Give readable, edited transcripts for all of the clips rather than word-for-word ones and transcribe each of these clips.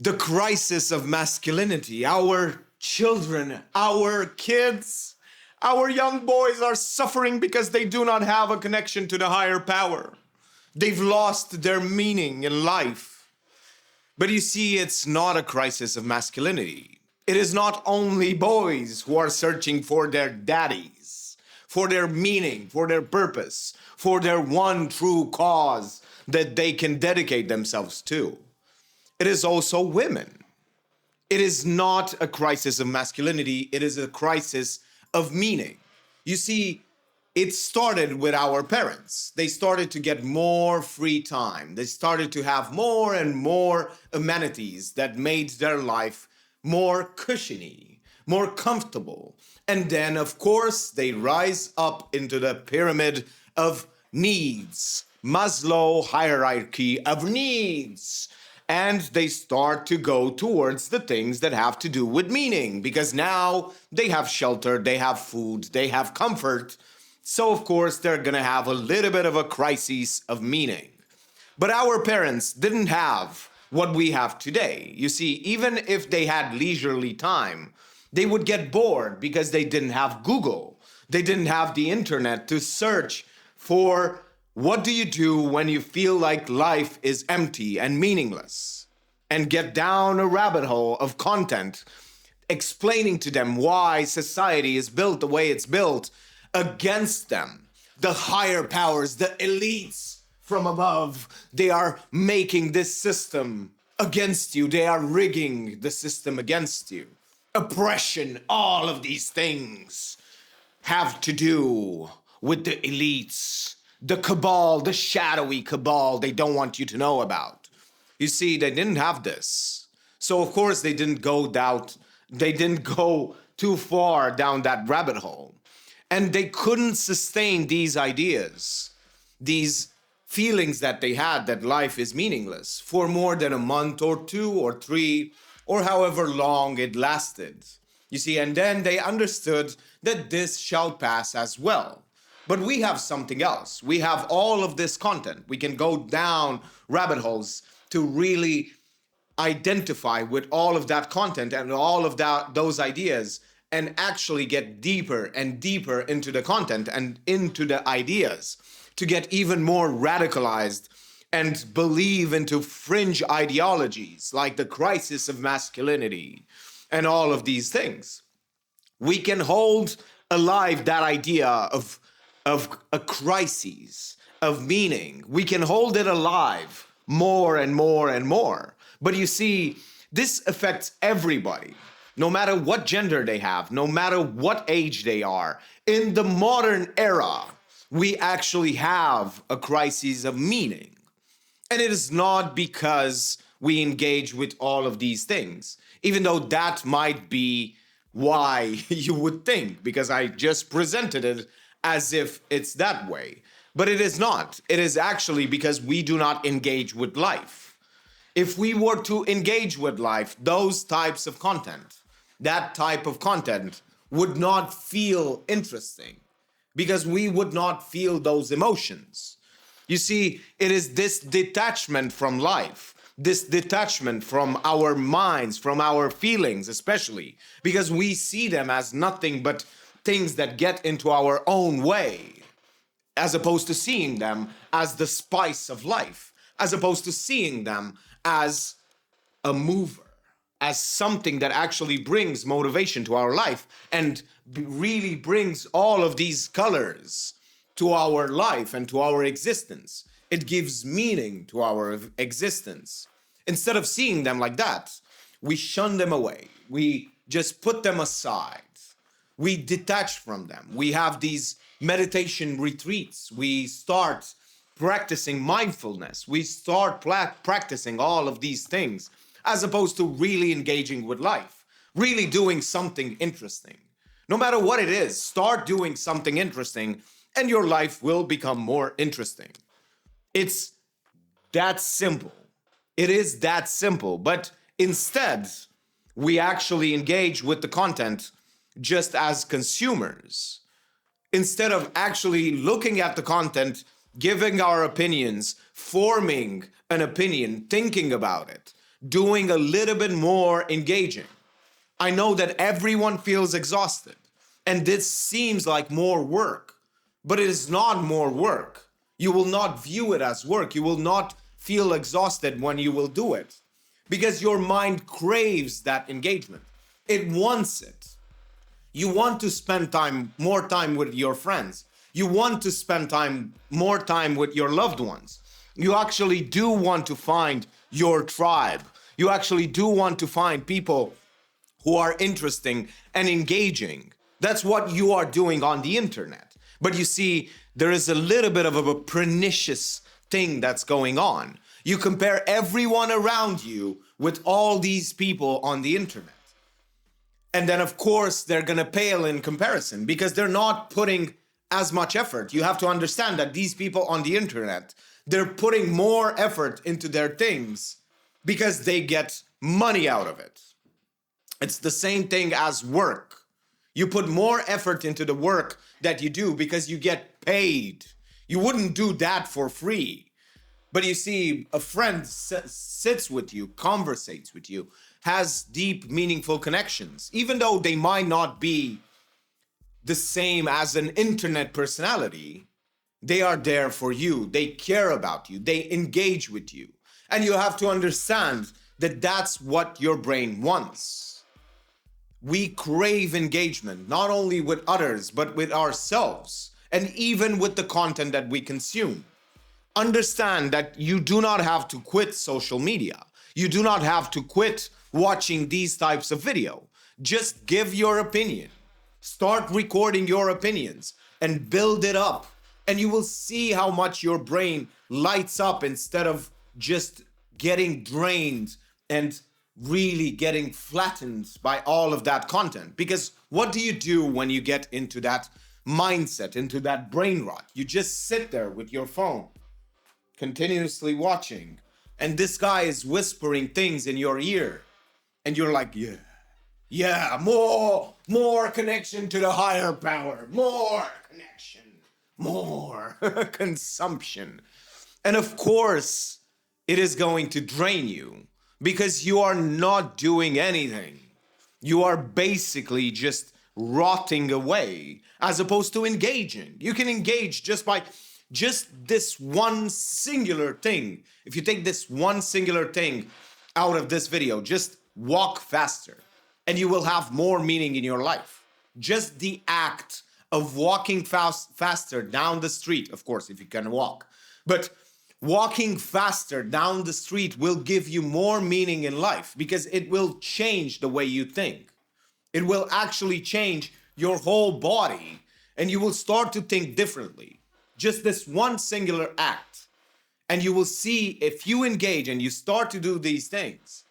The crisis of masculinity. Our children, our kids, our young boys are suffering because they do not have a connection to the higher power. They've lost their meaning in life. But you see, it's not a crisis of masculinity. It is not only boys who are searching for their daddies, for their meaning, for their purpose, for their one true cause that they can dedicate themselves to. It is also women. It is not a crisis of masculinity, it is a crisis of meaning. You see, it started with our parents. They started to get more free time. They started to have more and more amenities that made their life more cushiony, more comfortable. And then, of course, they rise up into the pyramid of needs, Maslow hierarchy of needs. And they start to go towards the things that have to do with meaning, because now they have shelter, they have food, they have comfort. So, of course, they're going to have a little bit of a crisis of meaning. But our parents didn't have what we have today. You see, even if they had leisurely time, they would get bored because they didn't have Google. They didn't have the internet to search for what do you do when you feel like life is empty and meaningless, and get down a rabbit hole of content explaining to them why society is built the way it's built against them. The higher powers, the elites from above, they are making this system against you. They are rigging the system against you. Oppression, all of these things have to do with the elites, the cabal, the shadowy cabal they don't want you to know about. You see, they didn't have this. So of course they didn't go too far down that rabbit hole. And they couldn't sustain these ideas, these feelings that they had that life is meaningless for more than a month or 2 or 3 or however long it lasted. You see, and then they understood that this shall pass as well. But we have something else. We have all of this content. We can go down rabbit holes to really identify with all of that content and all of those ideas, and actually get deeper and deeper into the content and into the ideas to get even more radicalized and believe into fringe ideologies like the crisis of masculinity and all of these things. We can hold alive that idea of a crisis of meaning. We can hold it alive more and more and more. But you see, this affects everybody, no matter what gender they have, no matter what age they are. In the modern era, we actually have a crisis of meaning. And it is not because we engage with all of these things, even though that might be why you would think, because I just presented it as if it's that way. But it is not. It is actually because we do not engage with life. If we were to engage with life, those types of content, that type of content would not feel interesting because we would not feel those emotions. You see, it is this detachment from life, this detachment from our minds, from our feelings, especially because we see them as nothing but things that get into our own way, as opposed to seeing them as the spice of life, as opposed to seeing them as a mover, as something that actually brings motivation to our life and really brings all of these colors to our life and to our existence. It gives meaning to our existence. Instead of seeing them like that, we shun them away. We just put them aside. We detach from them. We have these meditation retreats. We start practicing mindfulness. We start practicing all of these things, as opposed to really engaging with life, really doing something interesting. No matter what it is, start doing something interesting and your life will become more interesting. It's that simple. It is that simple. But instead, we actually engage with the content just as consumers. Instead of actually looking at the content, giving our opinions, forming an opinion, thinking about it, doing a little bit more engaging. I know that everyone feels exhausted, and this seems like more work, but it is not more work. You will not view it as work. You will not feel exhausted when you will do it because your mind craves that engagement. It wants it. You want to spend more time with your friends. You want to spend more time with your loved ones. You actually do want to find your tribe. You actually do want to find people who are interesting and engaging. That's what you are doing on the internet. But you see, there is a little bit of a pernicious thing that's going on. You compare everyone around you with all these people on the internet. And then, of course, they're going to pale in comparison because they're not putting as much effort. You have to understand that these people on the internet, they're putting more effort into their things because they get money out of it. It's the same thing as work. You put more effort into the work that you do because you get paid. You wouldn't do that for free. But you see, a friend sits with you, conversates with you, has deep, meaningful connections, even though they might not be the same as an internet personality. They are there for you. They care about you. They engage with you. And you have to understand that that's what your brain wants. We crave engagement, not only with others, but with ourselves, and even with the content that we consume. Understand that you do not have to quit social media. You do not have to quit watching these types of video. Just give your opinion. Start recording your opinions and build it up. And you will see how much your brain lights up instead of just getting drained and really getting flattened by all of that content. Because what do you do when you get into that mindset, into that brain rot? You just sit there with your phone, continuously watching, and this guy is whispering things in your ear, and you're like, yeah, more connection to the higher power, more connection, more consumption. And of course, it is going to drain you because you are not doing anything. You are basically just rotting away as opposed to engaging. You can engage just by this one singular thing. If you take this one singular thing out of this video, just walk faster and you will have more meaning in your life. Just the act of walking faster down the street, of course, if you can walk, but walking faster down the street will give you more meaning in life because it will change the way you think. It will actually change your whole body and you will start to think differently. Just this one singular act. And you will see if you engage and you start to do these things,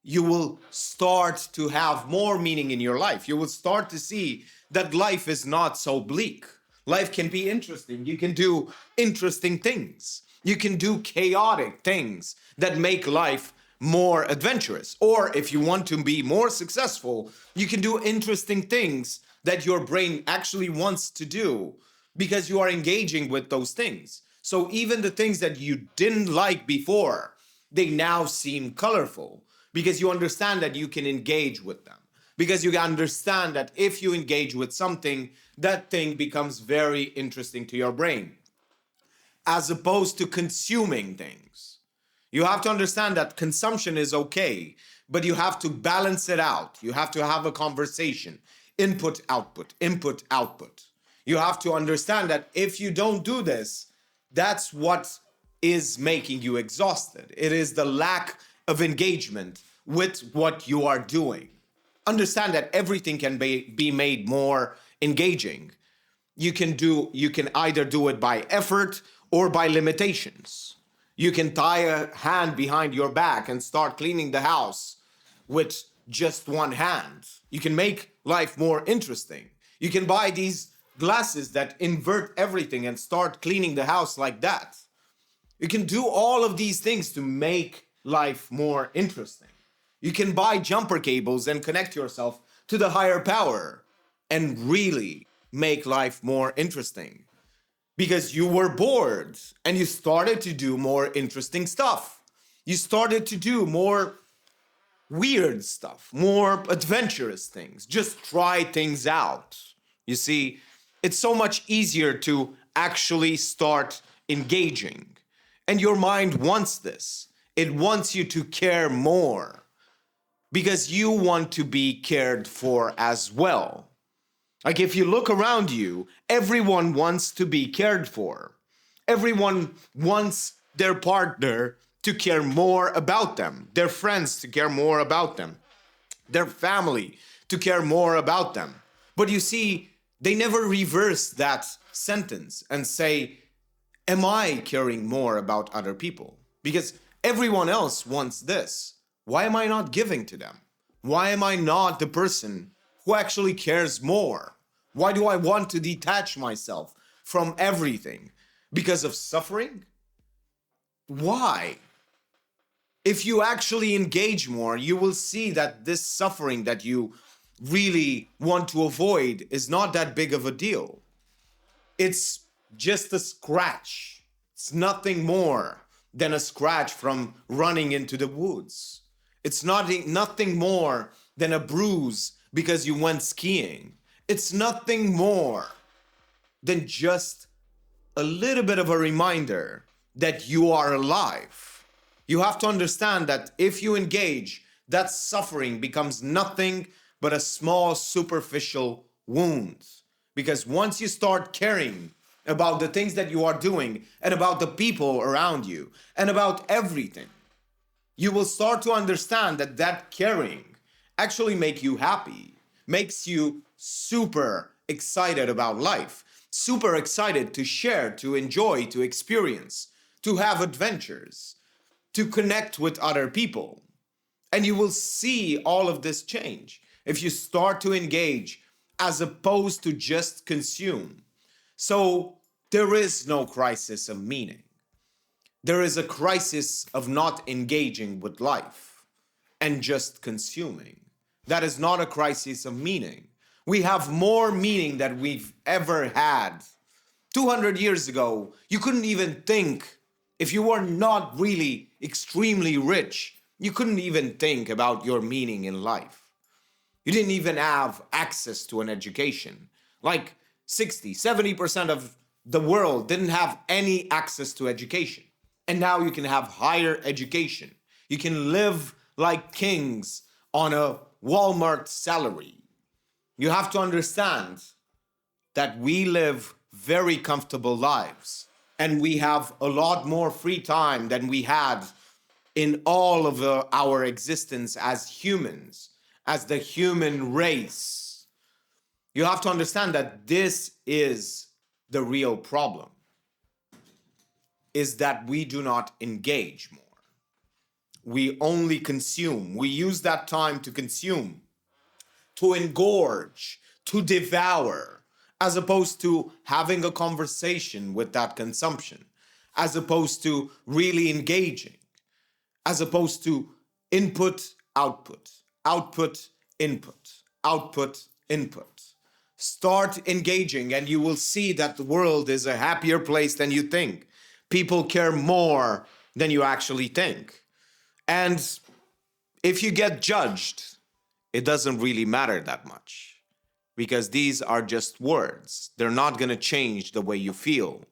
you will start to have more meaning in your life. You will start to see that life is not so bleak. Life can be interesting. You can do interesting things. You can do chaotic things that make life more adventurous. Or if you want to be more successful, you can do interesting things that your brain actually wants to do because you are engaging with those things. So even the things that you didn't like before, they now seem colorful because you understand that you can engage with them. Because you understand that if you engage with something, that thing becomes very interesting to your brain, as opposed to consuming things. You have to understand that consumption is okay, but you have to balance it out. You have to have a conversation, input, output, input, output. You have to understand that if you don't do this, that's what is making you exhausted. It is the lack of engagement with what you are doing. Understand that everything can be made more engaging. You can either do it by effort or by limitations. You can tie a hand behind your back and start cleaning the house with just one hand. You can make life more interesting. You can buy these glasses that invert everything and start cleaning the house like that. You can do all of these things to make life more interesting. You can buy jumper cables and connect yourself to the higher power and really make life more interesting. Because you were bored and you started to do more interesting stuff. You started to do more weird stuff, more adventurous things. Just try things out. You see, it's so much easier to actually start engaging. And your mind wants this. It wants you to care more because you want to be cared for as well. Like if you look around you, everyone wants to be cared for. Everyone wants their partner to care more about them, their friends to care more about them, their family to care more about them. But you see, they never reverse that sentence and say, am I caring more about other people? Because everyone else wants this. Why am I not giving to them? Why am I not the person who actually cares more? Why do I want to detach myself from everything? Because of suffering? Why? If you actually engage more, you will see that this suffering that you really want to avoid is not that big of a deal. It's just a scratch. It's nothing more than a scratch from running into the woods. It's nothing more than a bruise because you went skiing. It's nothing more than just a little bit of a reminder that you are alive. You have to understand that if you engage, that suffering becomes nothing but a small superficial wound. Because once you start caring about the things that you are doing and about the people around you and about everything, you will start to understand that that caring actually makes you happy, makes you super excited about life, super excited to share, to enjoy, to experience, to have adventures, to connect with other people. And you will see all of this change if you start to engage as opposed to just consume. So there is no crisis of meaning. There is a crisis of not engaging with life and just consuming. That is not a crisis of meaning. We have more meaning than we've ever had. 200 years ago, you couldn't even think, if you were not really extremely rich, you couldn't even think about your meaning in life. You didn't even have access to an education. Like 60, 70% of the world didn't have any access to education. And now you can have higher education. You can live like kings on a Walmart salary. You have to understand that we live very comfortable lives and we have a lot more free time than we had in all of our existence as humans, as the human race. You have to understand that this is the real problem, is that we do not engage more. We only consume. We use that time to consume, to engorge, to devour, as opposed to having a conversation with that consumption, as opposed to really engaging, as opposed to input, output, output, input, output, input. Start engaging and you will see that the world is a happier place than you think. People care more than you actually think. And if you get judged, it doesn't really matter that much because these are just words. They're not going to change the way you feel.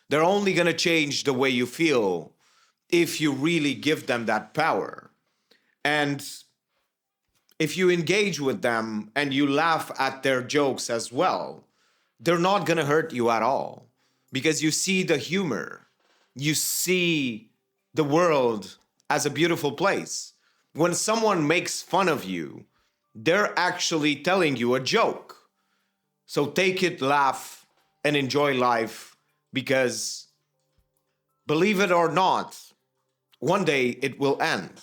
They're only going to change the way you feel if you really give them that power. And if you engage with them and you laugh at their jokes as well, they're not going to hurt you at all because you see the humor. You see the world as a beautiful place. When someone makes fun of you, they're actually telling you a joke. So take it, laugh, and enjoy life because, believe it or not, one day it will end.